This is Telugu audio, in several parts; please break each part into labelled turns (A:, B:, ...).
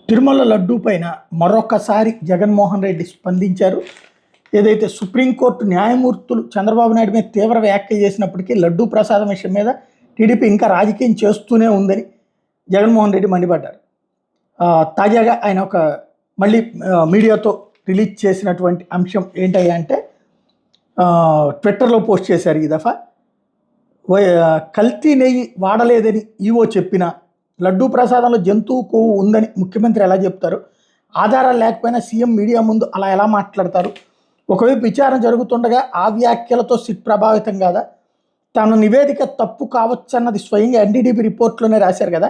A: తిరుమల లడ్డూ పైన మరొకసారి జగన్మోహన్ రెడ్డి స్పందించారు. ఏదైతే సుప్రీంకోర్టు న్యాయమూర్తులు చంద్రబాబు నాయుడు మీద తీవ్ర వ్యాఖ్యలు చేసినప్పటికీ లడ్డూ ప్రసాదం విషయం మీద టీడీపీ ఇంకా రాజకీయం చేస్తూనే ఉందని జగన్మోహన్ రెడ్డి మండిపడ్డారు. తాజాగా ఆయన ఒక మళ్ళీ మీడియాతో రిలీజ్ చేసినటువంటి అంశం ఏంటయ్యా అంటే ట్విట్టర్లో పోస్ట్ చేశారు. ఈ దఫా కల్తీ నెయ్యి వాడలేదని ఈవో చెప్పిన లడ్డూ ప్రసాదంలో జంతువు కొవ్వు ఉందని ముఖ్యమంత్రి ఎలా చెప్తారు? ఆధారాలు లేకపోయినా సీఎం మీడియా ముందు అలా ఎలా మాట్లాడతారు? ఒకవైపు విచారణ జరుగుతుండగా ఆ వ్యాఖ్యలతో సిట్ ప్రభావితం కాదా? తన నివేదిక తప్పు కావచ్చన్నది స్వయంగా ఎన్డీడీబీ రిపోర్ట్లోనే రాశారు కదా.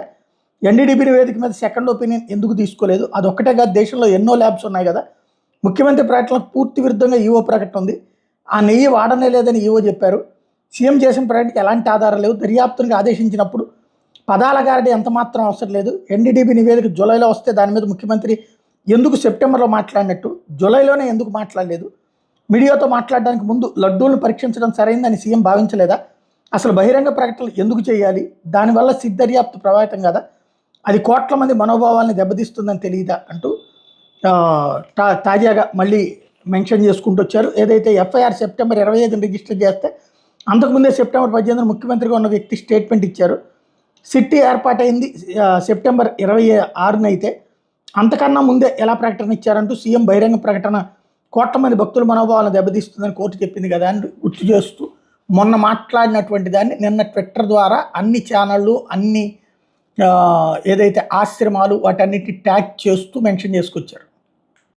A: ఎన్డీడీబీ నివేదిక మీద సెకండ్ ఒపీనియన్ ఎందుకు తీసుకోలేదు? అదొక్కటే కాదు, దేశంలో ఎన్నో ల్యాబ్స్ ఉన్నాయి కదా. ముఖ్యమంత్రి ప్రకటనకు పూర్తి విరుద్ధంగా ఈవో ప్రకటన ఉంది. ఆ నెయ్యి వాడనే లేదని ఈవో చెప్పారు. సీఎం చేసిన ప్రకటనకి ఎలాంటి ఆధారాలు లేవు. దర్యాప్తునికి ఆదేశించినప్పుడు పదాల గారడి ఎంత మాత్రం అవసరం లేదు. ఎన్డీడీబీ నివేదిక జూలైలో వస్తే దాని మీద ముఖ్యమంత్రి ఎందుకు సెప్టెంబర్లో మాట్లాడినట్టు జూలైలోనే ఎందుకు మాట్లాడలేదు? మీడియాతో మాట్లాడడానికి ముందు లడ్డూలను పరీక్షించడం సరైందని సీఎం భావించలేదా? అసలు బహిరంగ ప్రకటనలు ఎందుకు చేయాలి? దానివల్ల సిట్ దర్యాప్తు ప్రభావితం కదా. అది కోట్ల మంది మనోభావాల్ని దెబ్బతీస్తుందని తెలియదా అంటూ తాజాగా మళ్ళీ మెన్షన్ చేసుకుంటూ వచ్చారు. ఏదైతే ఎఫ్ఐఆర్ సెప్టెంబర్ 25 రిజిస్టర్ చేస్తే అంతకుముందే సెప్టెంబర్ 18 ముఖ్యమంత్రిగా ఉన్న వ్యక్తి స్టేట్మెంట్ ఇచ్చారు. సిట్ ఏర్పాటైంది సెప్టెంబర్ 26 అయితే అంతకన్నా ముందే ఎలా ప్రకటన ఇచ్చారంటూ సీఎం బహిరంగ ప్రకటన కోట్ల మంది భక్తుల మనోభావాలను దెబ్బతీస్తుందని కోర్టు చెప్పింది కదా అని గుర్తు చేస్తూ మొన్న మాట్లాడినటువంటి దాన్ని నిన్న ట్విట్టర్ ద్వారా అన్ని ఛానళ్ళు అన్ని ఏదైతే ఆశ్రమాలు వాటన్నిటి ట్యాగ్ చేస్తూ మెన్షన్ చేసుకొచ్చారు.